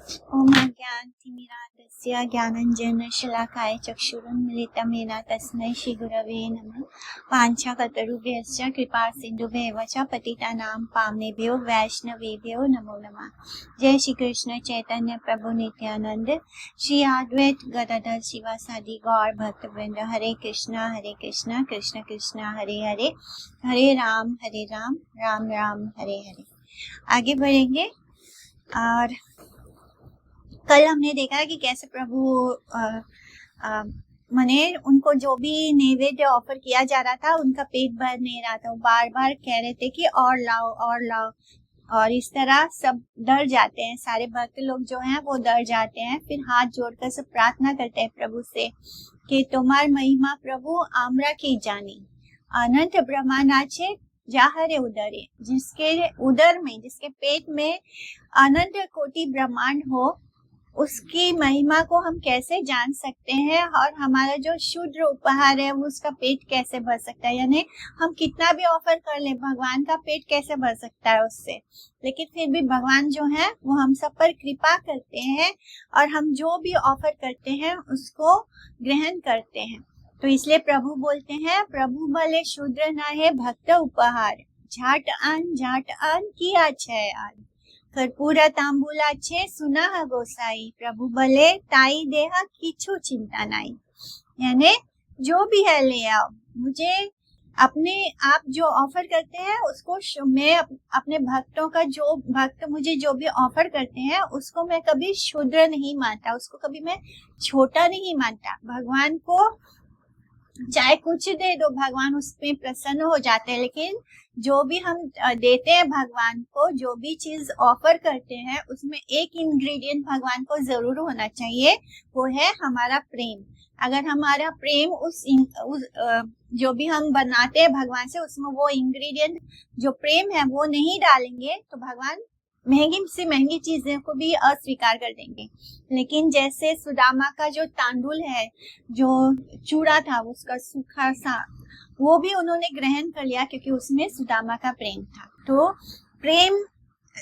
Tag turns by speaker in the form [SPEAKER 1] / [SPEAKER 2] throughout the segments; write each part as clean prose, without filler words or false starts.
[SPEAKER 1] ओम अज्ञानतिमिरान्धस्य ज्ञानाञ्जनशलाकाय चक्षुरुन्मिलितं येन तस्मै श्रीगुरवे नमः। वाञ्छाकल्पतरुभ्यश्च कृपासिन्धुभ्येव च पतितानां पावनेभ्यो वैष्णवेभ्यो नमो नमः। जय श्री कृष्ण चैतन्य प्रभु नित्यानंद, श्री अद्वैत गदाधर शिवासादि गौर भक्तवृंद। हरे कृष्णा कृष्ण कृष्ण हरे हरे, हरे राम राम राम हरे हरे। आगे बढ़ेंगे। और कल हमने देखा कि कैसे प्रभु माने उनको जो भी नैवेद्य ऑफर किया जा रहा था उनका पेट भर नहीं रहा था। वो बार बार कह रहे थे कि और लाओ, और इस तरह सब डर जाते हैं। सारे भक्त लोग जो हैं वो डर जाते हैं। फिर हाथ जोड़कर सब प्रार्थना करते हैं प्रभु से कि तुम्हार महिमा प्रभु आम्रा की जानी, अनंत ब्रह्मांडाचे जाहरे उदरे। जिसके उदर में, जिसके पेट में अनंत कोटि ब्रह्मांड हो, उसकी महिमा को हम कैसे जान सकते हैं। और हमारा जो शुद्र उपहार है वो उसका पेट कैसे भर सकता है। यानी हम कितना भी ऑफर कर ले, भगवान का पेट कैसे भर सकता है उससे। लेकिन फिर भी भगवान जो है वो हम सब पर कृपा करते हैं और हम जो भी ऑफर करते हैं उसको ग्रहण करते हैं। तो इसलिए प्रभु बोलते हैं, प्रभु भले शूद्र ना है भक्त उपहार, झाट आन किया छय आन, कर्पूरा तांबूला छे सुना गोसाई, प्रभु भले ताई देहा किछु चिंता नाई। यानी जो भी है ले आओ, मुझे अपने आप जो ऑफर करते हैं उसको मैं अपने भक्तों का, जो भक्त मुझे जो भी ऑफर करते हैं उसको मैं कभी शूद्र नहीं मानता, उसको कभी मैं छोटा नहीं मानता। भगवान को चाहे कुछ दे दो, भगवान उसमें प्रसन्न हो जाते हैं। लेकिन जो भी हम देते हैं भगवान को, जो भी चीज ऑफर करते हैं, उसमें एक इंग्रेडिएंट भगवान को जरूर होना चाहिए, वो है हमारा प्रेम। अगर हमारा प्रेम उस जो भी हम बनाते हैं भगवान से, उसमें वो इंग्रेडिएंट जो प्रेम है वो नहीं डालेंगे तो भगवान महंगी से महंगी चीजें को भी अस्वीकार कर देंगे। लेकिन जैसे सुदामा का जो तांदुल है, जो चूड़ा था उसका सूखा सा, वो भी उन्होंने ग्रहण कर लिया क्योंकि उसमें सुदामा का प्रेम था। तो प्रेम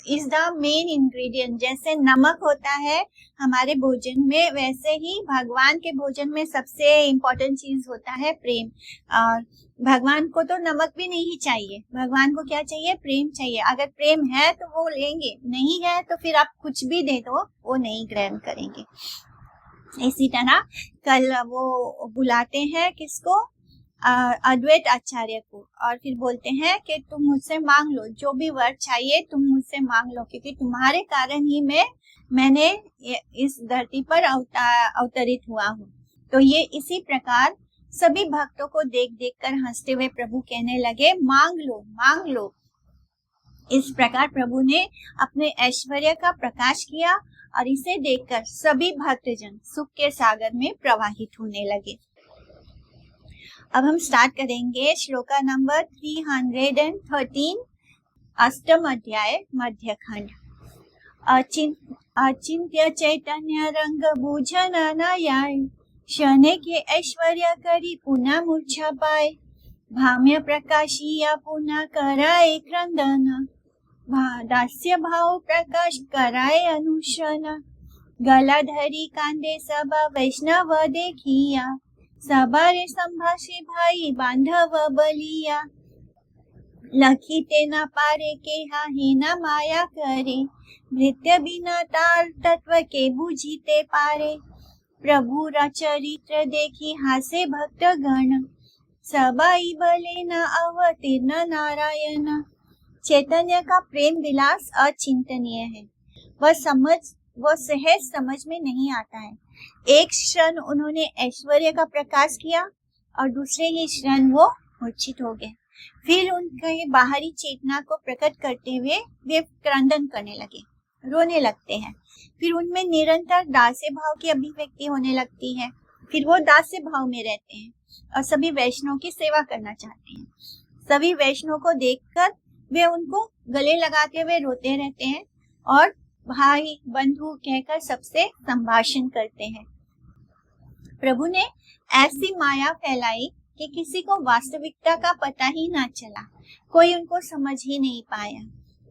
[SPEAKER 1] इज द मेन इंग्रेडिएंट। जैसे नमक होता है हमारे भोजन में, वैसे ही भगवान के भोजन में सबसे इम्पोर्टेंट चीज होता है प्रेम। और भगवान को तो नमक भी नहीं चाहिए, भगवान को क्या चाहिए? प्रेम चाहिए। अगर प्रेम है तो वो लेंगे, नहीं है तो फिर आप कुछ भी दे दो वो नहीं ग्रहण करेंगे। इसी तरह कल वो बुलाते हैं किसको? अद्वैत आचार्य को, और फिर बोलते हैं कि तुम मुझसे मांग लो, जो भी वर चाहिए तुम मुझसे मांग लो, क्योंकि तुम्हारे कारण ही मैंने इस धरती पर अवतरित हुआ हूँ। तो ये इसी प्रकार सभी भक्तों को देख देख कर हंसते हुए प्रभु कहने लगे, मांग लो। इस प्रकार प्रभु ने अपने ऐश्वर्य का प्रकाश किया और इसे देखकर सभी भक्तजन सुख के सागर में प्रवाहित होने लगे। अब हम स्टार्ट करेंगे श्लोका नंबर 313, अष्टम अध्याय मध्य खंड। अचिंत्य चैतन्य रंग भूषण नयाय, शने के ऐश्वर्य करी पुनः मूर्छा पाए, भाम्य प्रकाशिया पुनः कराए क्रंदन, दास्य भाव प्रकाश कराए अनुशन, गलाधरी कांदे सभा वैष्णव देखिया, सबारे संभाषे भाई बांधव बलिया, लखी तेना पारे के हीना माया करे, नृत्य बिना तार तत्व के बुझीते पारे, प्रभु रा चरित्र देखी हासे भक्त गण, सबाई बले न अवतीर्ण नारायण। चैतन्य का प्रेम विलास अचिंतनीय है, वह सहज समझ में नहीं आता है। एक क्षण उन्होंने ऐश्वर्य का प्रकाश किया और दूसरे ही क्षण वो मूर्छित हो गए। फिर उनके बाहरी चेतना को प्रकट करते हुए वे क्रंदन करने लगे, रोने लगते हैं। फिर उनमें निरंतर दास्य भाव की अभिव्यक्ति होने लगती है। फिर वो दास्य भाव में रहते हैं और सभी वैष्णव की सेवा करना चाहते हैं। सभी वैष्णव को देखकर वे उनको गले लगाते हुए रोते रहते हैं और भाई बंधु कहकर सबसे संभाषण करते हैं। प्रभु ने ऐसी माया फैलाई कि किसी को वास्तविकता का पता ही ना चला, कोई उनको समझ ही नहीं पाया।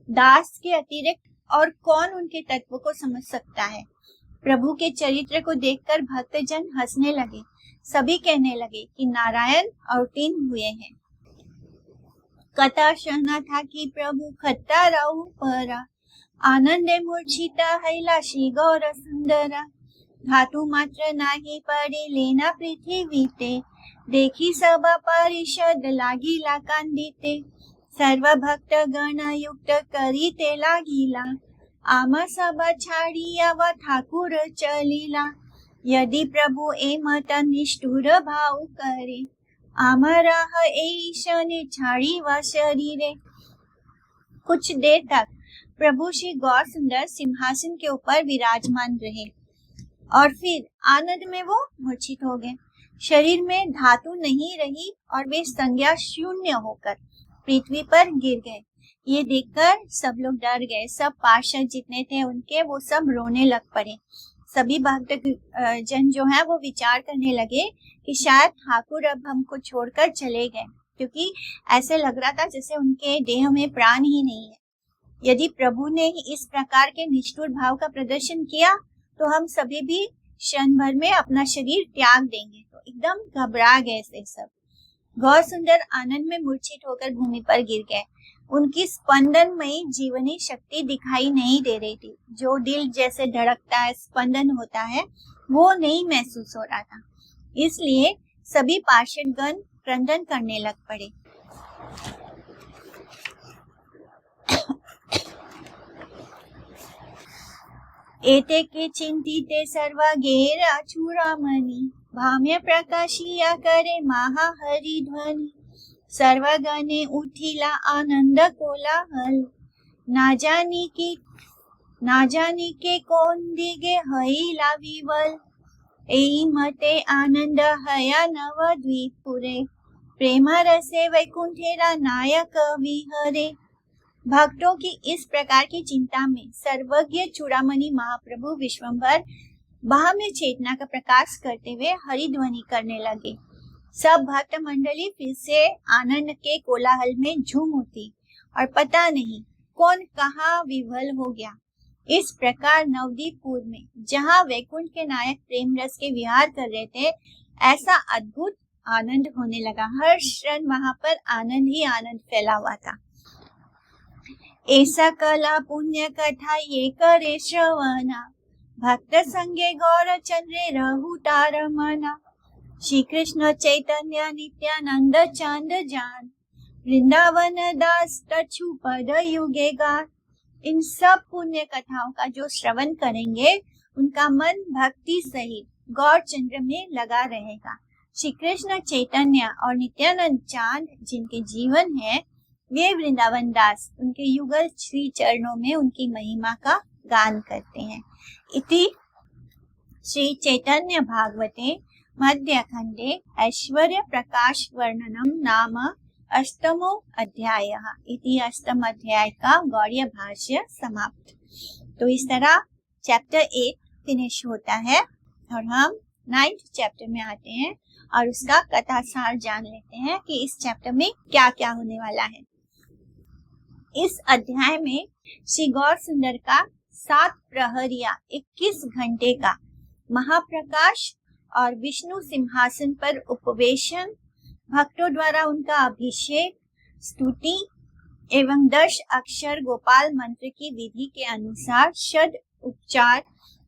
[SPEAKER 1] दास के अतिरिक्त और कौन उनके तत्व को समझ सकता है। प्रभु के चरित्र को देखकर भक्तजन हंसने लगे। सभी कहने लगे कि नारायण अवतीर्ण हुए हैं। कथा सहना था कि प्रभु खट्टा राहु परा, आनंदे मूर्छिता हैला श्री गौर सुंदरा। धातु मात्र नाही पड़े लेना पृथ्वी ते, देखी सभा परिषद लागिला कांदिते। सर्व भक्त गण युक्त करी ते लागिला, आमा सभा छाड़ी आवा ठाकुर चलीला। यदि प्रभु एमत निष्ठुर भाव करे, आमरा ऐशने छाड़ी व शरीरे। कुछ देर तक प्रभु श्री गौर सुंदर सिंहासन के ऊपर विराजमान रहे और फिर आनंद में वो मूर्छित हो गए। शरीर में धातु नहीं रही और वे संज्ञा शून्य होकर पृथ्वी पर गिर गए। ये देखकर सब लोग डर गए। सब पार्षद जितने थे उनके, वो सब रोने लग पड़े। सभी भक्त जन जो है वो विचार करने लगे कि शायद ठाकुर अब हमको छोड़कर चले गए, क्योंकि ऐसे लग रहा था जैसे उनके देह में प्राण ही नहीं है। यदि प्रभु ने इस प्रकार के निष्ठुर भाव का प्रदर्शन किया तो हम सभी भी क्षण भर में अपना शरीर त्याग देंगे। तो एकदम घबरा गए से सब। गौर सुंदर आनंद में मूर्छित होकर भूमि पर गिर गए। उनकी स्पंदनमयी जीवनी शक्ति दिखाई नहीं दे रही थी। जो दिल जैसे धड़कता है, स्पंदन होता है, वो नहीं महसूस हो रहा था। इसलिए सभी पार्षदगण क्रंदन करने लग पड़े। एते के चिंतिते सर्वा गेरा चूड़ामणि, भाम्य प्रकाशिया करे महाहरि ध्वनि। सर्वगणे उठिला आनंद कोलाहल, ना जानी के कौन दिगे हईला विवल। एई मते आनंद हया नवद्वीपुरे, प्रेम रसे वैकुंठेरा नायक विहरे। भक्तों की इस प्रकार की चिंता में सर्वज्ञ चूड़ामणि महाप्रभु विश्वम्भर भाम्य चेतना का प्रकाश करते हुए हरिध्वनि करने लगे। सब भक्त मंडली फिर से आनंद के कोलाहल में झूम उठी और पता नहीं कौन कहाँ विह्वल हो गया। इस प्रकार नवदीपपुर में, जहाँ वैकुंठ के नायक प्रेम रस के विहार कर रहे थे, ऐसा अद्भुत आनंद होने लगा। हर क्षण वहां पर आनंद ही आनंद फैला हुआ था। ऐसा कला पुण्य कथा ये करे श्रवणा, भक्त संगे गौर चंद्रे रहुतार मना। श्री कृष्ण चैतन्य नित्यानंद चांद जान, वृंदावन दास तछु पद युगे गान। इन सब पुण्य कथाओं का जो श्रवण करेंगे, उनका मन भक्ति सहित गौर चंद्र में लगा रहेगा। श्री कृष्ण चैतन्य और नित्यानंद चांद जिनके जीवन है, वे वृंदावन दास उनके युगल श्री चरणों में उनकी महिमा का गान करते हैं। इति श्री चैतन्य भागवते मध्य खंडे ऐश्वर्य प्रकाश वर्णनम नाम अष्टमो अध्याय। इति अष्टम अध्याय का गौड़ीय भाष्य समाप्त। तो इस तरह चैप्टर 8 फिनिश होता है और हम 9th चैप्टर में आते हैं और उसका कथा सार जान लेते हैं कि इस चैप्टर में क्या क्या होने वाला है। इस अध्याय में श्री गौर सुंदर का 7 प्रहरिया 21 घंटे का महाप्रकाश और विष्णु सिंहासन पर उपवेशन, भक्तों द्वारा उनका अभिषेक, स्तुति एवं 10 अक्षर गोपाल मंत्र की विधि के अनुसार षड उपचार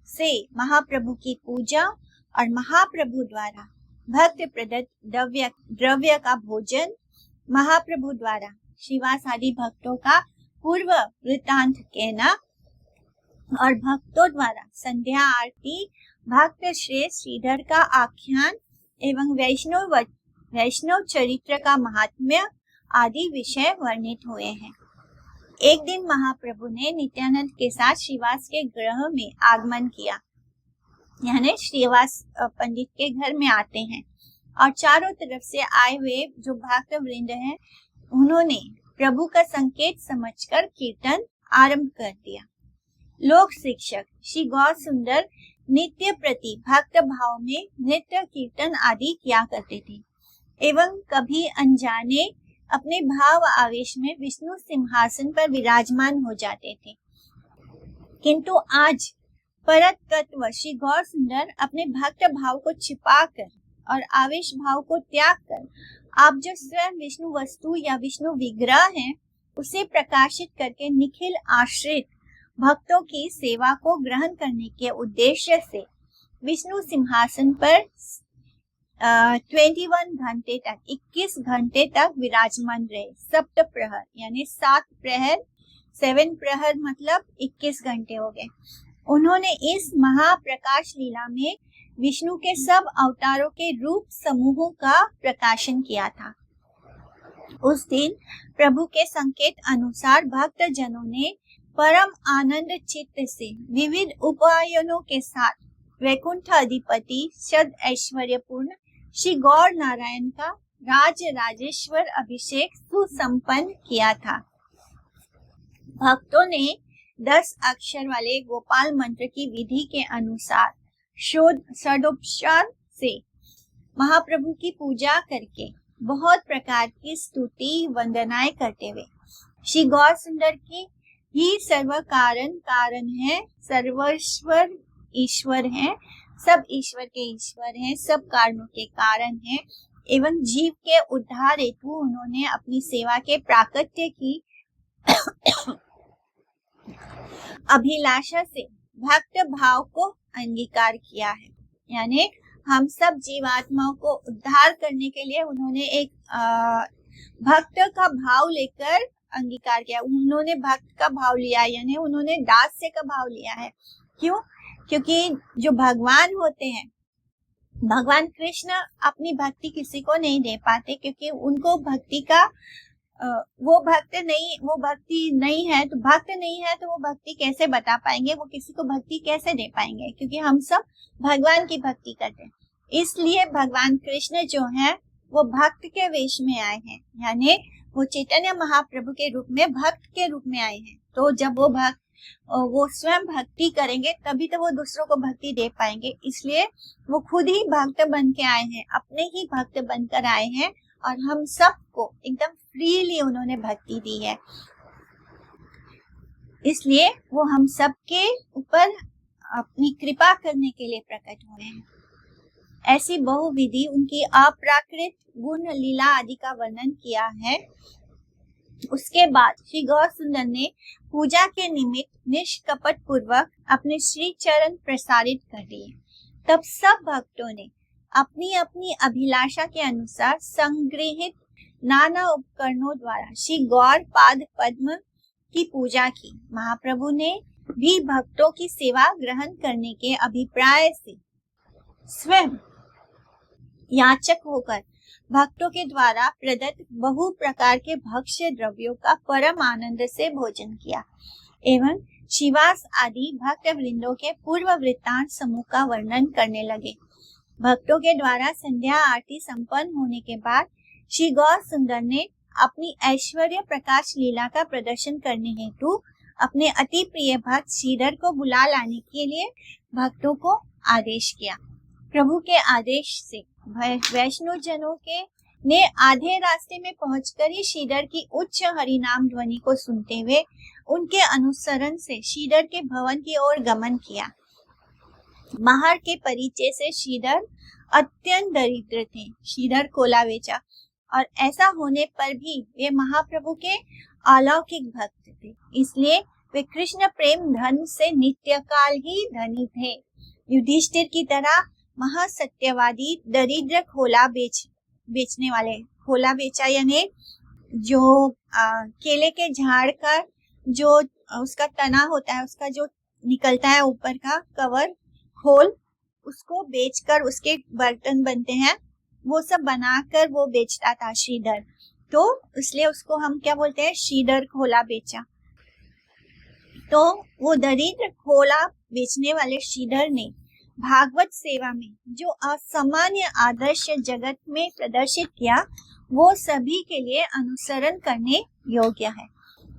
[SPEAKER 1] से महाप्रभु की पूजा और महाप्रभु द्वारा भक्त प्रदत्त द्रव्य का भोजन, महाप्रभु द्वारा श्रीवास आदि भक्तों का पूर्व वृत्तांत कहना और भक्तों द्वारा संध्या आरती, भक्त श्रेष्ठ श्रीधर का आख्यान एवं वैष्णव चरित्र का महात्म्य आदि विषय वर्णित हुए हैं। एक दिन महाप्रभु ने नित्यानंद के साथ श्रीवास के गृह में आगमन किया, यानी श्रीवास पंडित के घर में आते हैं और चारों तरफ से आए हुए जो भक्त वृंद हैं, उन्होंने प्रभु का संकेत समझकर कीर्तन आरंभ कर दिया। लोक शिक्षक श्री गौर सुंदर नित्य प्रति भक्त भाव में नृत्य कीर्तन आदि किया करते थे एवं कभी अनजाने अपने भाव आवेश में विष्णु सिंहासन पर विराजमान हो जाते थे। किंतु आज परत तत्व श्री गौर सुंदर अपने भक्त भाव को छिपाकर और आवेश भाव को त्याग कर आप जो स्वयं विष्णु वस्तु या विष्णु विग्रह हैं, उसे प्रकाशित करके निखिल आश्रित भक्तों की सेवा को ग्रहण करने के उद्देश्य से विष्णु सिंहासन पर 21 घंटे तक 21 घंटे तक विराजमान रहे। सप्त प्रहर यानी 7 प्रहर, 7 प्रहर मतलब 21 घंटे हो गए। उन्होंने इस महाप्रकाश लीला में विष्णु के सब अवतारों के रूप समूहों का प्रकाशन किया था। उस दिन प्रभु के संकेत अनुसार भक्त जनों ने परम आनंद चित्त से विविध उपायनों के साथ वैकुंठ अधिपति सद ऐश्वर्यपूर्ण श्री गौर नारायण का राज राजेश्वर अभिषेक सुसंपन्न किया था। भक्तों ने 10 अक्षर वाले गोपाल मंत्र की विधि के अनुसार षोडशोपचार से महाप्रभु की पूजा करके बहुत प्रकार की स्तुति वंदनाएं करते हुए श्री गौर सुंदर की ही सर्व कारण है, सर्वेश्वर ईश्वर है, सब ईश्वर के ईश्वर हैं, सब कारणों के कारण हैं एवं जीव के उद्धार हेतु उन्होंने अपनी सेवा के प्राकट्य की अभिलाषा से भक्त भाव को अंगीकार किया है। यानी हम सब जीवात्माओं को उद्धार करने के लिए उन्होंने एक भक्त का भाव लेकर अंगीकार किया। उन्होंने भक्त का भाव लिया, यानी उन्होंने दास्य का भाव लिया है। क्यों? क्योंकि जो भगवान होते हैं, भगवान कृष्ण अपनी भक्ति किसी को नहीं दे पाते, क्योंकि उनको भक्ति का वो भक्ति नहीं है, तो भक्त नहीं है तो वो भक्ति कैसे बता पाएंगे, वो किसी को भक्ति कैसे दे पाएंगे, क्योंकि हम सब भगवान की भक्ति करते हैं। इसलिए भगवान कृष्ण जो है वो भक्त के वेश में आए हैं, यानी वो चैतन्य महाप्रभु के रूप में भक्त के रूप में आए हैं। तो जब वो स्वयं भक्ति करेंगे तभी तो वो दूसरों को भक्ति दे पाएंगे। इसलिए वो खुद ही भक्त बन के आए हैं, अपने ही भक्त बनकर आए हैं और हम सबको एकदम फ्रीली उन्होंने भक्ति दी है। इसलिए वो हम सबके ऊपर अपनी कृपा करने के लिए प्रकट हुए हैं। ऐसी बहुविधि उनकी अप्राकृत गुण लीला आदि का वर्णन किया है। उसके बाद श्री गौर सुंदर ने पूजा के निमित्त निष्कपट पूर्वक अपने श्री चरण प्रसारित कर दिए। तब सब भक्तों ने अपनी अपनी अभिलाषा के अनुसार संग्रहित नाना उपकरणों द्वारा श्री गौर पाद पद्म की पूजा की। महाप्रभु ने भी भक्तों की सेवा ग्रहण करने के अभिप्राय से स्वयं याचक होकर भक्तों के द्वारा प्रदत्त बहु प्रकार के भक्ष्य द्रव्यों का परम आनंद से भोजन किया एवं शिवास आदि भक्त वृंदों के पूर्व वृत्तांत समूह का वर्णन करने लगे। भक्तों के द्वारा संध्या आरती संपन्न होने के बाद श्री गौर सुंदर ने अपनी ऐश्वर्य प्रकाश लीला का प्रदर्शन करने हेतु अपने अति प्रिय भक्त श्रीधर को बुला लाने के लिए भक्तों को आदेश किया। प्रभु के आदेश से वैष्णव जनों के ने आधे रास्ते में पहुंचकर ही श्रीधर की उच्च हरिनाम ध्वनि को सुनते हुए उनके अनुसरण से श्रीधर के भवन की ओर गमन किया। बाहर के परिचय से श्रीधर अत्यंत दरिद्र थे, श्रीधर कोला बेचा, और ऐसा होने पर भी वे महाप्रभु के अलौकिक भक्त थे, इसलिए वे कृष्ण प्रेम धन से नित्यकाल ही धनी थे। युधिष्ठिर की तरह महासत्यवादी दरिद्र खोला बेचने वाले, खोला बेचा यानी जो केले के झाड़ का जो उसका तना होता है, उसका जो निकलता है ऊपर का कवर खोल, उसको बेचकर उसके बर्तन बनते हैं, वो सब बनाकर वो बेचता था श्रीधर। तो इसलिए उसको हम क्या बोलते हैं, श्रीधर खोला बेचा। तो वो दरिद्र खोला बेचने वाले श्रीधर ने भागवत सेवा में जो असामान्य आदर्श जगत में प्रदर्शित किया, वो सभी के लिए अनुसरण करने योग्य है।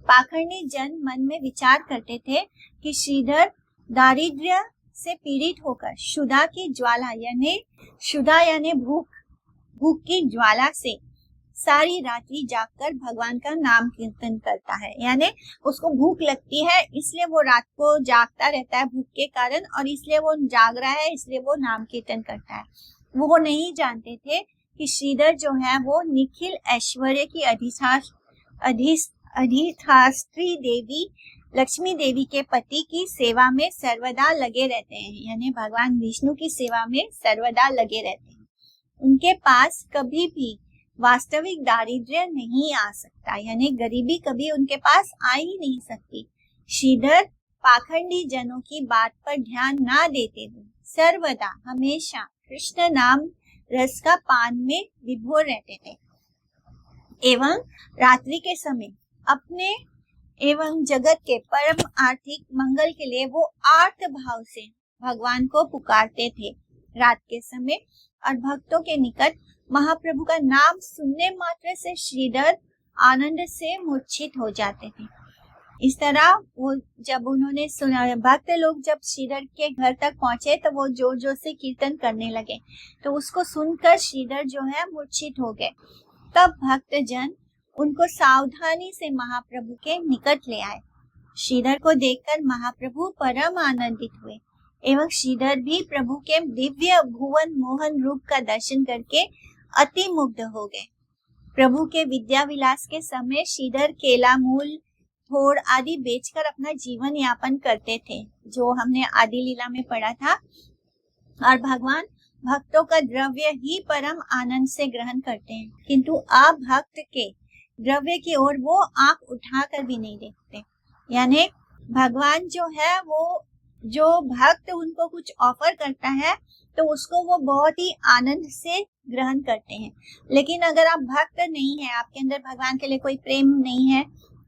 [SPEAKER 1] पाखंडी जन मन में विचार करते थे कि श्रीधर दारिद्र्य से पीड़ित होकर क्षुधा की ज्वाला यानी भूख की ज्वाला से सारी रात्रि जागकर भगवान का नाम कीर्तन करता है। यानी उसको भूख लगती है, इसलिए वो रात को जागता रहता है भूख के कारण, और इसलिए वो जाग रहा है, इसलिए वो नाम कीर्तन करता है। वो नहीं जानते थे कि श्रीधर जो है वो निखिल ऐश्वर्य की अधिष्ठात्री देवी लक्ष्मी देवी के पति की सेवा में सर्वदा लगे रहते हैं। यानी भगवान विष्णु की सेवा में सर्वदा लगे रहते हैं। उनके पास कभी भी वास्तविक दारिद्र्य नहीं आ सकता, यानी गरीबी कभी उनके पास आ ही नहीं सकती। श्रीधर पाखंडी जनों की बात पर ध्यान ना देते हुए सर्वदा हमेशा कृष्ण नाम रस का पान में विभोर रहते थे एवं रात्रि के समय अपने एवं जगत के परम आर्थिक मंगल के लिए वो आर्त भाव से भगवान को पुकारते थे रात के समय। और भक्तों के निकट महाप्रभु का नाम सुनने मात्र से श्रीधर आनंद से मूर्छित हो जाते थे। इस तरह वो जब उन्होंने सुना, भक्त लोग जब श्रीधर के घर तक पहुंचे तो वो जोर जोर से कीर्तन करने लगे, तो उसको सुनकर श्रीधर जो है मूर्छित हो गए। तब भक्त जन उनको सावधानी से महाप्रभु के निकट ले आए। श्रीधर को देखकर महाप्रभु परम आनंदित हुए एवं श्रीधर भी प्रभु के दिव्य भुवन मोहन रूप का दर्शन करके अति मुग्ध हो गए। प्रभु के विद्या विलास के समय श्रीधर केला मूल थोड़ आदि बेचकर अपना जीवन यापन करते थे, जो हमने आदि लीला में पढ़ा था। और भगवान भक्तों का द्रव्य ही परम आनंद से ग्रहण करते हैं, किंतु अभक्त के द्रव्य की ओर वो आंख उठाकर भी नहीं देखते। यानी भगवान जो है वो जो भक्त उनको कुछ ऑफर करता है तो उसको वो बहुत ही आनंद से ग्रहण करते हैं। लेकिन अगर आप भक्त नहीं है, आपके अंदर भगवान के लिए कोई प्रेम नहीं है,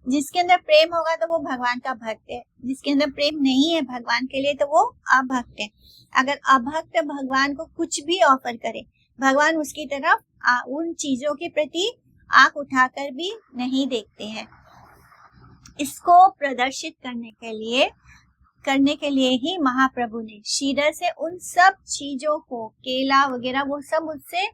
[SPEAKER 1] जिसके अंदर प्रेम होगा तो वो भगवान का भक्त है, जिसके अंदर प्रेम नहीं है भगवान के लिए तो वो अभक्त है। अगर अभक्त भगवान को कुछ भी ऑफर करे, भगवान उसकी तरफ उन चीजों के प्रति आंख उठाकर भी नहीं देखते हैं। इसको प्रदर्शित करने के लिए ही महाप्रभु ने श्रीधर से उन सब चीजों को, केला वगैरह वो सब उससे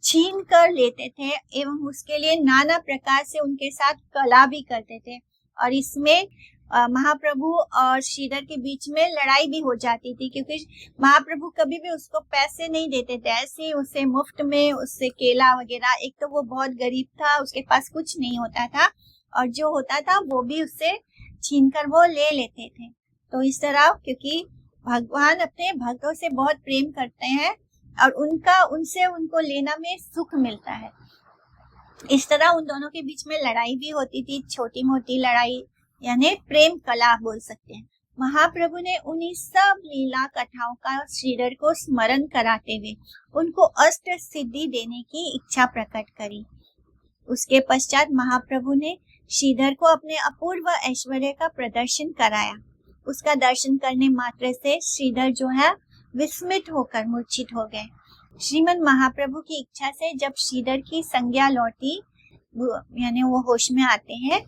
[SPEAKER 1] छीन कर लेते थे एवं उसके लिए नाना प्रकार से उनके साथ कला भी करते थे। और इसमें महाप्रभु और श्रीधर के बीच में लड़ाई भी हो जाती थी, क्योंकि महाप्रभु कभी भी उसको पैसे नहीं देते थे, ऐसे ही उसे मुफ्त में उससे केला वगैरह, एक तो वो बहुत गरीब था, उसके पास कुछ नहीं होता था, और जो होता था वो भी उससे छीन कर वो ले लेते थे। तो इस तरह क्योंकि भगवान अपने भक्तों से बहुत प्रेम करते हैं और उनको लेना में सुख मिलता है। इस तरह उन दोनों के बीच में लड़ाई भी होती थी, छोटी मोटी लड़ाई, यानी प्रेम कला बोल सकते हैं। महाप्रभु ने उन्हीं सब लीला कथाओं का श्रीधर को स्मरण कराते हुए उनको अष्ट सिद्धि देने की इच्छा प्रकट करी। उसके पश्चात महाप्रभु ने श्रीधर को अपने अपूर्व ऐश्वर्य का प्रदर्शन कराया। उसका दर्शन करने मात्र से श्रीधर जो है विस्मित होकर मूर्छित हो गए। श्रीमन महाप्रभु की इच्छा से जब श्रीधर की संज्ञा लौटी, यानी वो होश में आते हैं,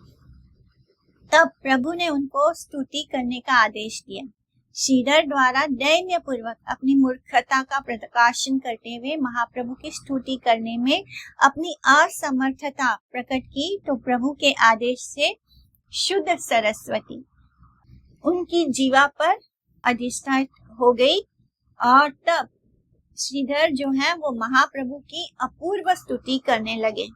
[SPEAKER 1] तब प्रभु ने उनको स्तुति करने का आदेश दिया। श्रीधर द्वारा दैन्य पूर्वक अपनी मूर्खता का प्रकाशन करते हुए महाप्रभु की स्तुति करने में अपनी असमर्थता प्रकट की, तो प्रभु के आदेश से शुद्ध सरस्वती उनकी जीवा पर अधिष्ठित हो गई। और तब श्रीधर जो है वो महाप्रभु की अपूर्व स्तुति करने लगे।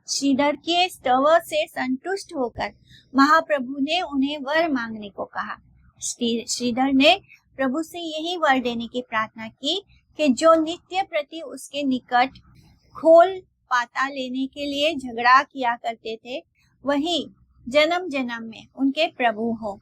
[SPEAKER 1] श्रीधर के स्तव से संतुष्ट होकर महाप्रभु ने उन्हें वर मांगने को कहा। श्रीधर ने प्रभु से यही वर देने की प्रार्थना की कि जो नित्य प्रति उसके निकट खोल पाता लेने के लिए झगड़ा किया करते थे, वही जन्म जन्म में उनके प्रभु हो।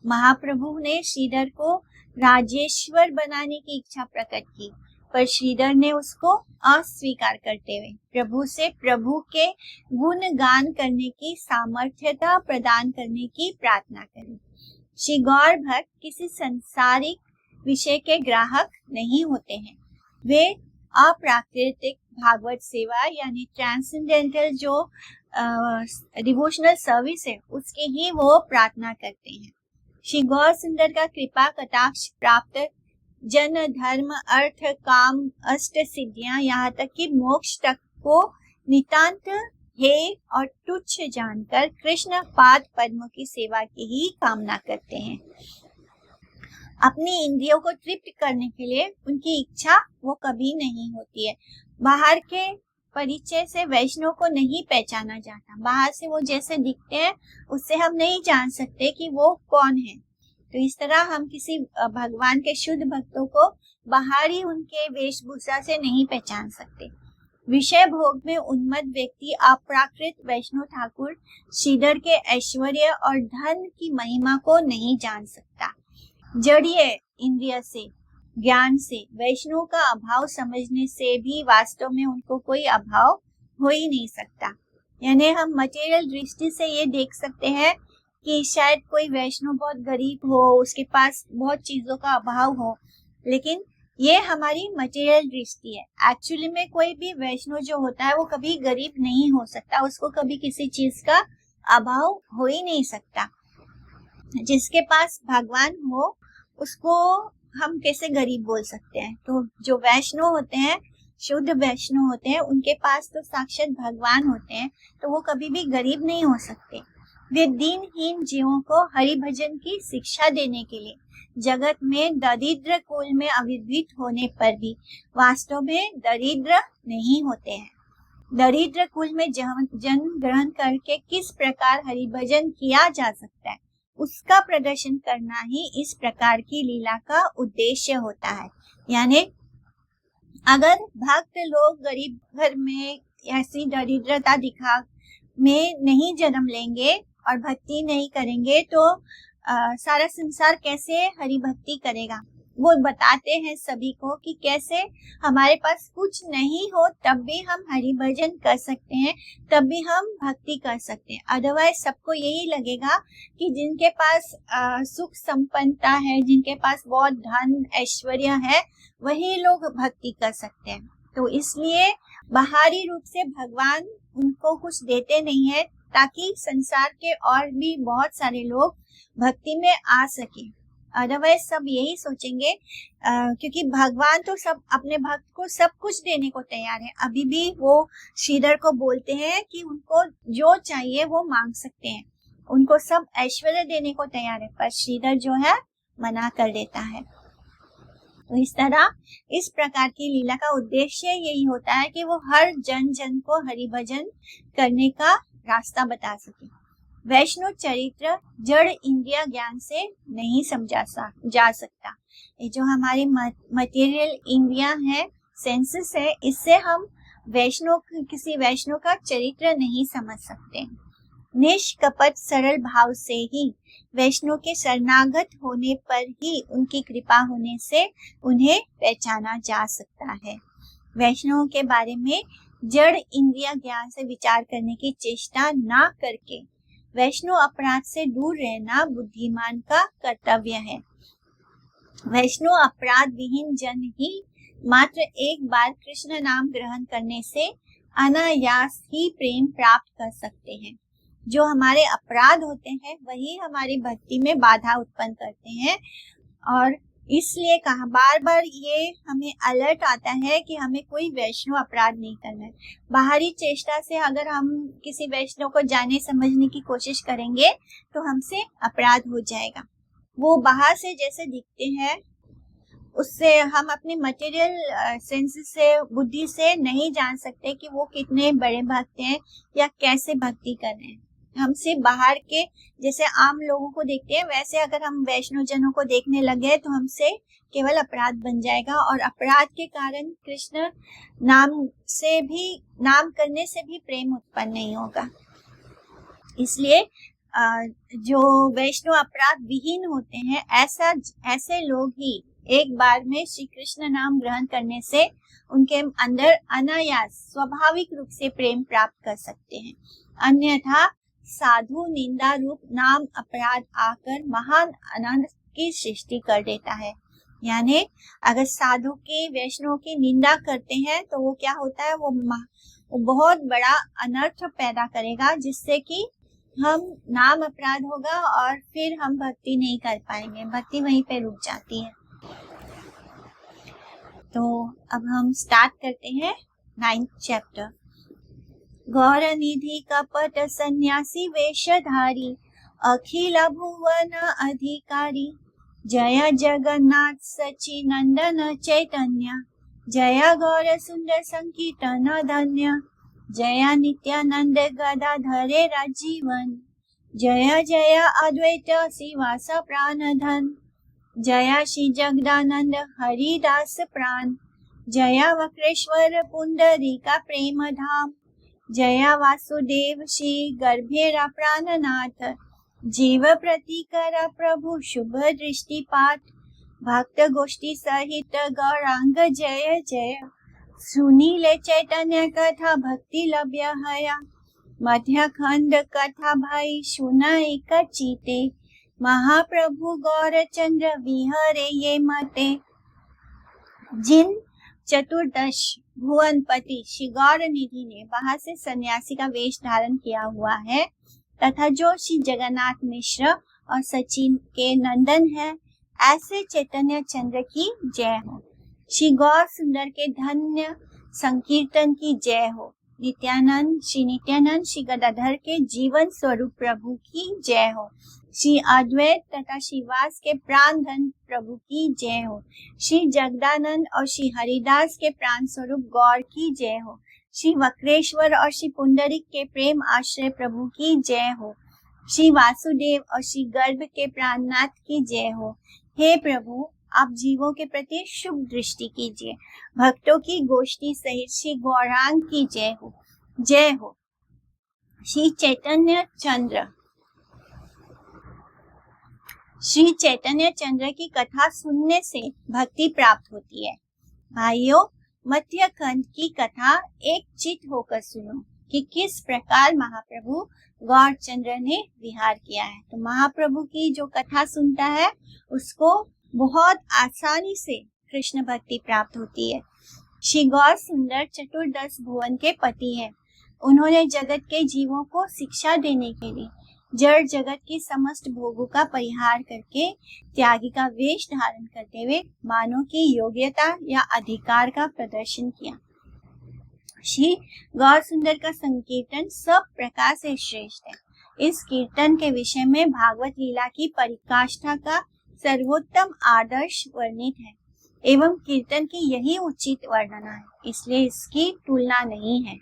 [SPEAKER 1] महाप्रभु ने श्रीधर को राजेश्वर बनाने की इच्छा प्रकट की, पर श्रीधर ने उसको अस्वीकार करते हुए प्रभु से प्रभु के गुण गान करने की सामर्थ्यता प्रदान करने की प्रार्थना करी। श्री गौर भक्त किसी संसारिक विषय के ग्राहक नहीं होते हैं, वे अप्राकृतिक भागवत सेवा यानी ट्रांसेंडेंटल जो डिवोशनल सर्विस है उसकी ही वो प्रार्थना करते हैं। श्री गौर सुंदर का कृपा कटाक्ष प्राप्त जन धर्म अर्थ काम अष्ट सिद्धियां यहाँ तक कि मोक्ष तक को नितांत हे और तुच्छ जानकर कृष्ण पाद पद्म की सेवा की ही कामना करते हैं। अपनी इंद्रियों को तृप्त करने के लिए उनकी इच्छा वो कभी नहीं होती है। बाहर के परिचय से वैष्णव को नहीं पहचाना जाता। बाहर से वो जैसे दिखते हैं उससे हम नहीं जान सकते कि वो कौन है। तो इस तरह हम किसी भगवान के शुद्ध भक्तों को बाहरी उनके वेशभूषा से नहीं पहचान सकते। विषय भोग में उन्मत्त व्यक्ति अप्राकृत वैष्णव ठाकुर श्रीधर के ऐश्वर्य और धन की महिमा को नहीं जान सकता। जड़ीय इंद्रिय से, ज्ञान से, वैष्णव का अभाव समझने से भी वास्तव में उनको कोई अभाव हो ही नहीं सकता। यानी हम मटेरियल दृष्टि से ये देख सकते हैं कि शायद कोई वैष्णव बहुत गरीब हो, उसके पास बहुत चीजों का अभाव हो, लेकिन ये हमारी मटेरियल दृष्टि है। एक्चुअली में कोई भी वैष्णव जो होता है वो कभी गरीब नहीं हो सकता, उसको कभी किसी चीज का अभाव हो ही नहीं सकता। जिसके पास भगवान हो उसको हम कैसे गरीब बोल सकते हैं। तो जो वैष्णव होते हैं, शुद्ध वैष्णव होते हैं, उनके पास तो साक्षात भगवान होते हैं, तो वो कभी भी गरीब नहीं हो सकते। वे दीनहीन जीवों को हरि भजन की शिक्षा देने के लिए जगत में दरिद्र कुल में अविदित होने पर भी वास्तव में दरिद्र नहीं होते हैं। दरिद्र कुल में जन्म ग्रहण करके किस प्रकार हरि भजन किया जा सकता है, उसका प्रदर्शन करना ही इस प्रकार की लीला का उद्देश्य होता है। यानी अगर भक्त लोग गरीब घर में ऐसी दरिद्रता दिखा में नहीं जन्म लेंगे और भक्ति नहीं करेंगे तो सारा संसार कैसे हरि भक्ति करेगा। वो बताते हैं सभी को कि कैसे हमारे पास कुछ नहीं हो तब भी हम हरि भजन कर सकते हैं, तब भी हम भक्ति कर सकते हैं। अदरवाइज सबको यही लगेगा कि जिनके पास सुख संपन्नता है, जिनके पास बहुत धन ऐश्वर्य है, वही लोग भक्ति कर सकते हैं। तो इसलिए बाहरी रूप से भगवान उनको कुछ देते नहीं है ताकि संसार के और भी बहुत सारे लोग भक्ति में आ सके। अदरवाइज सब यही सोचेंगे क्योंकि भगवान तो सब अपने भक्त को सब कुछ देने को तैयार है। अभी भी वो श्रीधर को बोलते हैं कि उनको जो चाहिए वो मांग सकते हैं, उनको सब ऐश्वर्य देने को तैयार है, पर श्रीधर जो है मना कर देता है। तो इस तरह इस प्रकार की लीला का उद्देश्य यही होता है कि वो हर जन जन को हरि भजन करने का रास्ता बता सके। वैष्णव चरित्र जड़ इंद्रिय ज्ञान से नहीं समझा जा सकता। ये जो हमारी मटेरियल इंद्रियां हैं, सेंसेस है, इससे हम किसी वैष्णव का चरित्र नहीं समझ सकते। निष्कपट सरल भाव से ही वैष्णव के शरणागत होने पर ही उनकी कृपा होने से उन्हें पहचाना जा सकता है। वैष्णव के बारे में जड़ इंद्रिय ज्ञान से विचार करने की चेष्टा ना करके वैष्णव अपराध से दूर रहना बुद्धिमान का कर्तव्य है। वैष्णव अपराध विहीन जन ही मात्र एक बार कृष्ण नाम ग्रहण करने से अनायास ही प्रेम प्राप्त कर सकते हैं। जो हमारे अपराध होते हैं वही हमारी भक्ति में बाधा उत्पन्न करते हैं, और इसलिए कहा बार बार ये हमें अलर्ट आता है कि हमें कोई वैष्णव अपराध नहीं करना है। बाहरी चेष्टा से अगर हम किसी वैष्णव को जाने समझने की कोशिश करेंगे तो हमसे अपराध हो जाएगा। वो बाहर से जैसे दिखते हैं उससे हम अपने मटेरियल सेंस से, बुद्धि से नहीं जान सकते कि वो कितने बड़े भक्त हैं या कैसे भक्ति कर रहे हैं। हमसे बाहर के जैसे आम लोगों को देखते हैं वैसे अगर हम वैष्णव जनों को देखने लगे तो हमसे केवल अपराध बन जाएगा, और अपराध के कारण कृष्ण नाम करने से भी प्रेम उत्पन्न नहीं होगा। इसलिए जो वैष्णव अपराध विहीन होते हैं ऐसे लोग ही एक बार में श्री कृष्ण नाम ग्रहण करने से उनके अंदर अनायास स्वाभाविक रूप से प्रेम प्राप्त कर सकते हैं। अन्यथा साधु निंदा रूप नाम अपराध आकर महान अनंत की सृष्टि कर देता है। यानी अगर साधु के वैष्णव की निंदा करते हैं तो वो क्या होता है, वो बहुत बड़ा अनर्थ पैदा करेगा, जिससे कि हम नाम अपराध होगा और फिर हम भक्ति नहीं कर पाएंगे, भक्ति वहीं पे रुक जाती है। तो अब हम स्टार्ट करते हैं 9th चैप्टर। गौर निधि कपट सन्यासी वेशधारी, अखिल भुवन अधिकारी। जय जगन्नाथ सच्चिनंदन चैतन्य, जय गौर सुंदर संकीर्तन धन्य। जय नित्यानंद गदाधरे राजीवन, जय जय अद्वैत शिवास प्राणधन। जय श्री जगदानंद हरिदास प्राण, जय वक्रेश्वर पुंडरीका प्रेम धाम। जय वासुदेव श्री गर्भेरा प्राणनाथ, जीव प्रतिकर प्रभु शुभ दृष्टिपात। भक्त गोष्ठी सहित गौरांग जय जय, सुनीले चैतन्य कथा भक्ति लभ्य हया। मध्य खंड कथा भाई सुनाई चीते, महाप्रभु गौर चंद्र विहरे ये मते। जिन चतुर्दश भुवनपति श्री गौर निधि ने बाहर से सन्यासी का वेश धारण किया हुआ है तथा जो श्री जगन्नाथ मिश्र और सचिन के नंदन है, ऐसे चैतन्य चंद्र की जय हो। श्री गौर सुंदर के धन्य संकीर्तन की जय हो। नित्यानंद श्री गदाधर के जीवन स्वरूप प्रभु की जय हो। श्री अद्वैत तथा श्रीवास के प्राण धन प्रभु की जय हो। श्री जगदानंद और श्री हरिदास के प्राण स्वरूप गौर की जय हो। श्री वक्रेश्वर और श्री पुंडरीक के प्रेम आश्रय प्रभु की जय हो। श्री वासुदेव और श्री गर्भ के प्राणनाथ की जय हो। हे प्रभु, आप जीवों के प्रति शुभ दृष्टि कीजिए। भक्तों की गोष्ठी सहित श्री गौरांग की जय हो। जय हो। श्री चैतन्य चंद्र की कथा सुनने से भक्ति प्राप्त होती है। भाइयों, मध्य खंड की कथा एक चित होकर सुनो कि किस प्रकार महाप्रभु गौर चंद्र ने विहार किया है। तो महाप्रभु की जो कथा सुनता है उसको बहुत आसानी से कृष्ण भक्ति प्राप्त होती है। श्री गौर सुंदर चतुर्दश भुवन के पति हैं। उन्होंने जगत के जीवों को शिक्षा देने के लिए जड़ जगत की समस्त भोगों का परिहार करके त्यागी का वेश धारण करते हुए मानव की योग्यता या अधिकार का प्रदर्शन किया। श्री गौर सुंदर का संकीर्तन सब प्रकार से श्रेष्ठ है। इस कीर्तन के विषय में भागवत लीला की परिकाष्ठा का सर्वोत्तम आदर्श वर्णित है एवं कीर्तन की यही उचित वर्णना है, इसलिए इसकी तुलना नहीं है।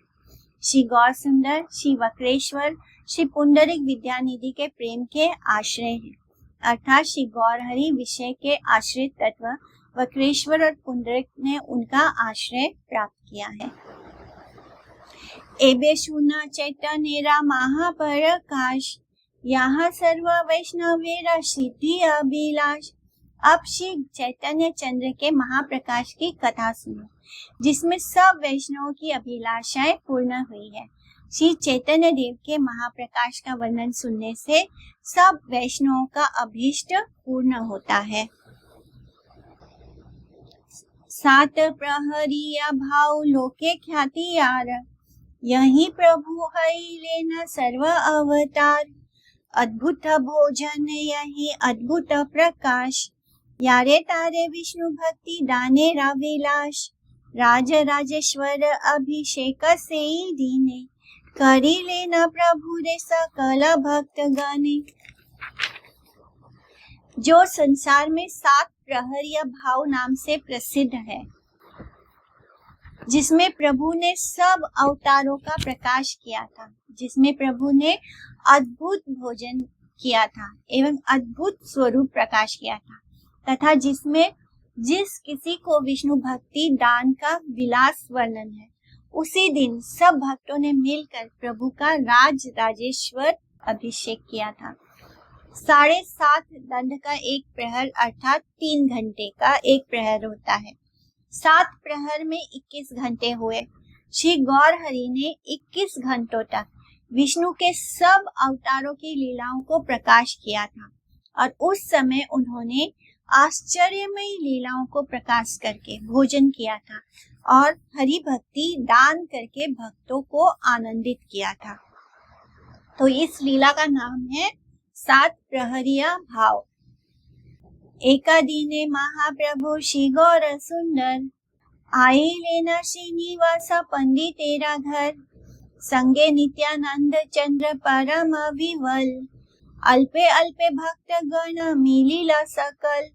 [SPEAKER 1] श्री गौर सुंदर, श्री वक्रेश्वर, श्री पुंडरीक विद्यानिधि के प्रेम के आश्रय हैं, अर्थात श्री गौर हरि विषय के आश्रित तत्व वक्रेश्वर और पुंडरीक ने उनका आश्रय प्राप्त किया है। एबे सुना चैतन्य महाप्रकाश, यहाँ सर्व वैष्णवेरा सिद्धि अभिलाष। अब श्री चैतन्य चंद्र के महाप्रकाश की कथा सुनो, जिसमें सब वैष्णवों की अभिलाषाएं पूर्ण हुई है। श्री चैतन्य देव के महाप्रकाश का वर्णन सुनने से सब वैष्णवों का अभीष्ट पूर्ण होता है। सात प्रहरिया भाव लोके ख्याति यार, यही प्रभु हरि लेना सर्व अवतार। अद्भुत भोजन यही अद्भुत प्रकाश, यारे तारे विष्णु भक्ति दाने राविलास। राज राजेश्वर अभिषेक से दीने, करी लेना प्रभु रे सकल भक्त गणे। जो संसार में सात प्रहरिया भाव नाम से प्रसिद्ध है, जिसमें प्रभु ने सब अवतारों का प्रकाश किया था, जिसमें प्रभु ने अद्भुत भोजन किया था एवं अद्भुत स्वरूप प्रकाश किया था, तथा जिसमें जिस किसी को विष्णु भक्ति दान का विलास वर्णन है, उसी दिन सब भक्तों ने मिलकर प्रभु का राज राजेश्वर अभिषेक किया था। 7.5 दंड का एक प्रहर अर्थात 3 घंटे का एक प्रहर होता है। 7 प्रहर में 21 घंटे हुए। श्री गौर हरि ने 21 घंटों तक विष्णु के सब अवतारों की लीलाओं को प्रकाश किया था और उस समय उन्होंने आश्चर्यमयी लीलाओं को प्रकाश करके भोजन किया था और हरि भक्ति दान करके भक्तों को आनंदित किया था। तो इस लीला का नाम है 7 प्रहरिया भाव। एका दीने महाप्रभु श्री गौर सुंदर, आई लेना श्रीनिवासा पंडित तेरा घर। संगे नित्यानंद चंद्र परम विवल, अल्पे अल्पे भक्त गण मिलीला सकल।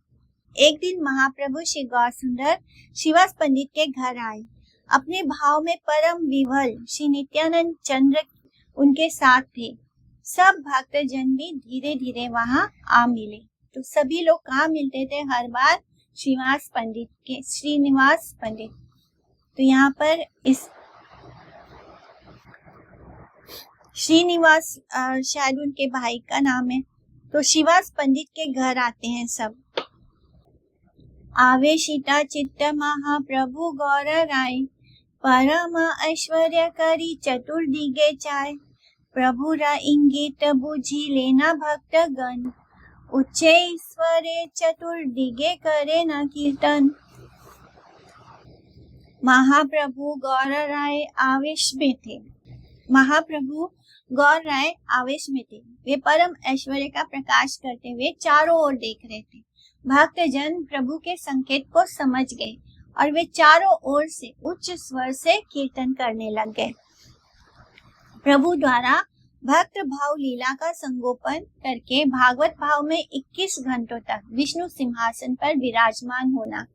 [SPEAKER 1] एक दिन महाप्रभु श्री गौर सुंदर शिवास पंडित के घर आए। अपने भाव में परम विवल श्री नित्यानंद चंद्र उनके साथ थे। सब भक्तजन भी धीरे धीरे वहां आ मिले। तो सभी लोग कहाँ मिलते थे हर बार? श्रीनिवास पंडित। तो यहाँ पर इस श्रीनिवास शायद उनके भाई का नाम है। तो श्रीवास पंडित के घर आते हैं सब। आवेशिता चित्त महाप्रभु गौर राय, परम ऐश्वर्य करी चतुर्दिगे चाय। प्रभु रा इंगित बुझी लेना भक्त गण, उच्चे ईश्वरे चतुर्दिगे करे न कीर्तन। महाप्रभु गौर राय आवेश में थे। महाप्रभु गौर राय आवेश में थे। वे परम ऐश्वर्य का प्रकाश करते हुए चारों ओर देख रहे थे। भक्तजन प्रभु के संकेत को समझ गए और वे चारों ओर से उच्च स्वर से कीर्तन करने लग गए। प्रभु द्वारा भक्त भाव लीला का संगोपन करके भागवत भाव में 21 घंटों तक विष्णु सिंहासन पर विराजमान होना।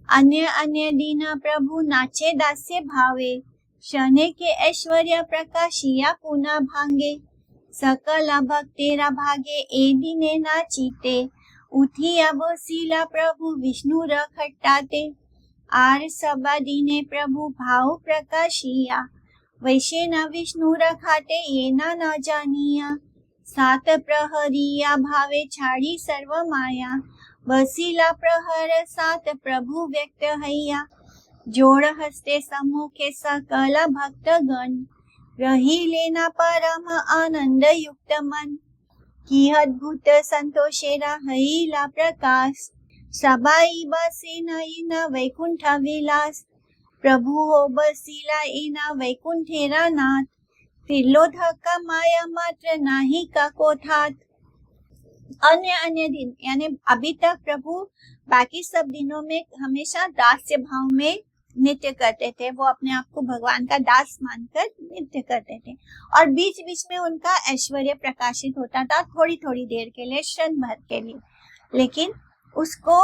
[SPEAKER 1] अन्य अन्य दीना प्रभु नाचे दास्य भावे, शने के ऐश्वर्य प्रकाशिया पुना भांगे। सकल भक्तेरा भागे ए दीने नाचीते, उठिया बसीला प्रभु विष्णु रखटाते। आर सबा दीने प्रभु भाव प्रकाशिया, वैशे न विष्णु रखाते ये न जानिया। सात प्रहरिया भावे छाड़ी सर्व माया, बसीला प्रहर सात प्रभु व्यक्त हैया। जोड़ हस्ते सम्मुखे सकल भक्त गण, रही लेना परम आनंद युक्त मन। की अद्भुत संतोषेरा हईला प्रकाश, सबाई बसे न वैकुंठ विलास। प्रभु हो बसीला इना वैकुंठेरा नाथ, त्रिलोधक माया मात्र नाही का कोठात। अन्य दिन यानी अभी तक प्रभु बाकी सब दिनों में हमेशा दास्य भाव में नृत्य करते थे। वो अपने आप को भगवान का दास मानकर नृत्य करते थे और बीच बीच में उनका ऐश्वर्य प्रकाशित होता था, थोड़ी थोड़ी देर के लिए, क्षण भर के लिए। लेकिन उसको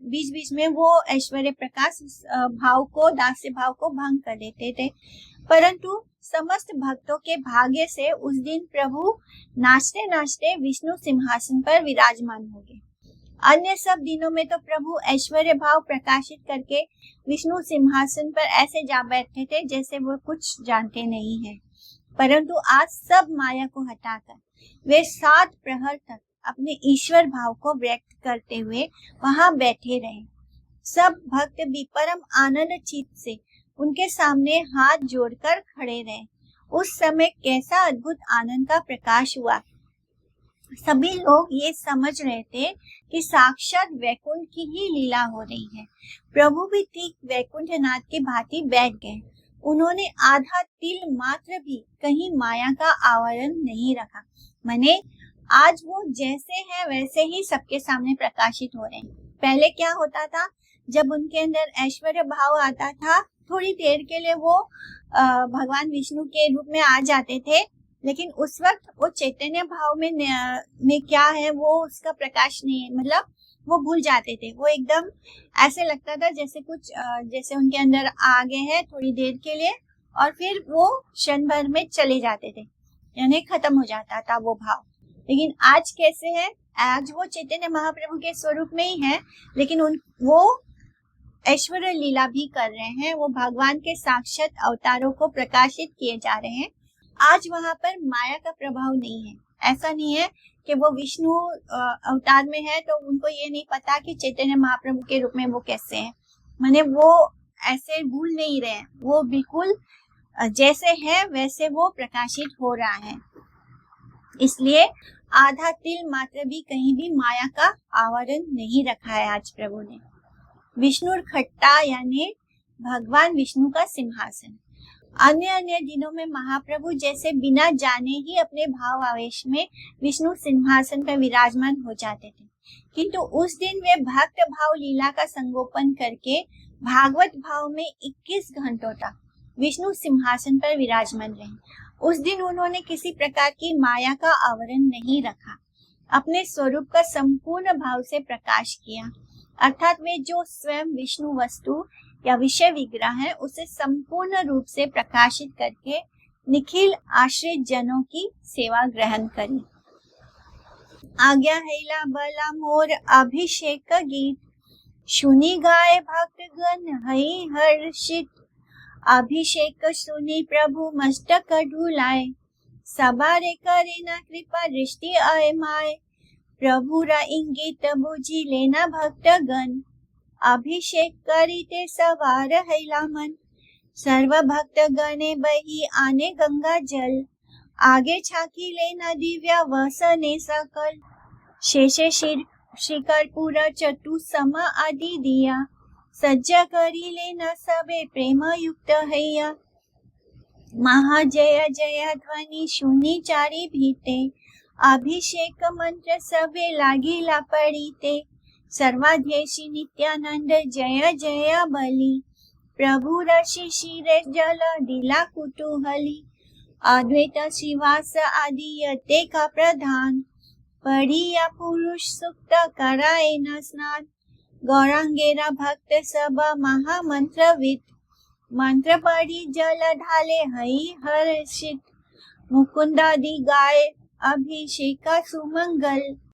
[SPEAKER 1] बीच बीच में वो ऐश्वर्य प्रकाश भाव को, दास्य भाव को भंग कर देते थे। परंतु समस्त भक्तों के भाग्य से उस दिन प्रभु नाचते नाचते विष्णु सिंहासन पर विराजमान हो गए। अन्य सब दिनों में तो प्रभु ऐश्वर्य भाव प्रकाशित करके विष्णु सिंहासन पर ऐसे जा बैठते थे जैसे वो कुछ जानते नहीं है। परंतु आज सब माया को हटाकर वे 7 प्रहर तक अपने ईश्वर भाव को व्यक्त करते हुए वहां बैठे रहे। सब भक्त भी परम आनंद चित्त से उनके सामने हाथ जोड़कर खड़े रहे। उस समय कैसा अद्भुत आनंद का प्रकाश हुआ। सभी लोग ये समझ रहे थे कि साक्षात वैकुंठ की ही लीला हो रही है। प्रभु भी ठीक वैकुंठनाथ के भांति बैठ गए। उन्होंने आधा तिल मात्र भी कहीं माया का आवरण नहीं रखा। माने आज वो जैसे है वैसे ही सबके सामने प्रकाशित हो रहे हैं। पहले क्या होता था, जब उनके अंदर ऐश्वर्य भाव आता था, थोड़ी देर के लिए वो भगवान विष्णु के रूप में आ जाते थे, लेकिन उस वक्त वो चैतन्य भाव में क्या है वो उसका प्रकाश नहीं है, मतलब वो भूल जाते थे। वो एकदम ऐसे लगता था जैसे कुछ जैसे उनके अंदर आ गए हैं थोड़ी देर के लिए और फिर वो क्षण भर में चले जाते थे, यानी खत्म हो जाता था वो भाव। लेकिन आज कैसे है, आज वो चैतन्य महाप्रभु के स्वरूप में ही है, लेकिन वो ऐश्वर्य लीला भी कर रहे हैं। वो भगवान के साक्षात अवतारों को प्रकाशित किए जा रहे हैं। आज वहां पर माया का प्रभाव नहीं है। ऐसा नहीं है कि वो विष्णु अवतार में है तो उनको ये नहीं पता कि चैतन्य महाप्रभु के रूप में वो कैसे हैं। माने वो ऐसे भूल नहीं रहे, वो बिल्कुल जैसे है वैसे वो प्रकाशित हो रहा है। इसलिए आधा तिल मात्र भी कहीं भी माया का आवरण नहीं रखा है आज प्रभु ने। विष्णु खट्टा यानी भगवान विष्णु का सिंहासन। अन्य दिनों में महाप्रभु जैसे बिना जाने ही अपने भाव आवेश में विष्णु सिंहासन पर विराजमान हो जाते थे, किंतु उस दिन वे भक्त भाव लीला का संगोपन करके भागवत भाव में 21 घंटों तक विष्णु सिंहासन पर विराजमान रहे। उस दिन उन्होंने किसी प्रकार की माया का आवरण नहीं रखा, अपने स्वरूप का संपूर्ण भाव से प्रकाश किया, अर्थात वे जो स्वयं विष्णु वस्तु या विषय विग्रह है उसे संपूर्ण रूप से प्रकाशित करके निखिल आश्रित जनों की सेवा ग्रहण करी। आज्ञा हैला बला मोर अभिषेक गीत, सुनी गाय भक्तगण हई हर्षित। अभिषेक सुनी प्रभु मस्तक ढुलाए, सबारे करे न कृपा दृष्टि आय माय। प्रभु रा इंगित बुझी लेना भक्तगण, अभिषेक करीते सवार हैला मन। सर्व भक्त गणे बही आने गंगा जल, आगे छाकी लेना दिव्या वसने सकल। शेषे शिखर पूरा चतु सम आदि दिया, सज्जा करी लेना सबे प्रेम युक्त हैया। महाजय जय ध्वनि सुनी चारी भीते, अभिषेक मंत्र सबे लागिला पड़ीते। सर्वाध्यक्षी नित्यानंद जय जय बलि, प्रभु ऋषि शिरे जल दिला कुतूहली। अद्वैत श्रीवास आदि यते का प्रधान, पढ़िया पुरुष सुक्त कराए न स्नान। गौरांगेरा भक्त सब महामंत्रविद, मंत्र पढ़ी जल ढाले हई हर्षित। मुकुंदादि गाय अभिषेका सुमंगल,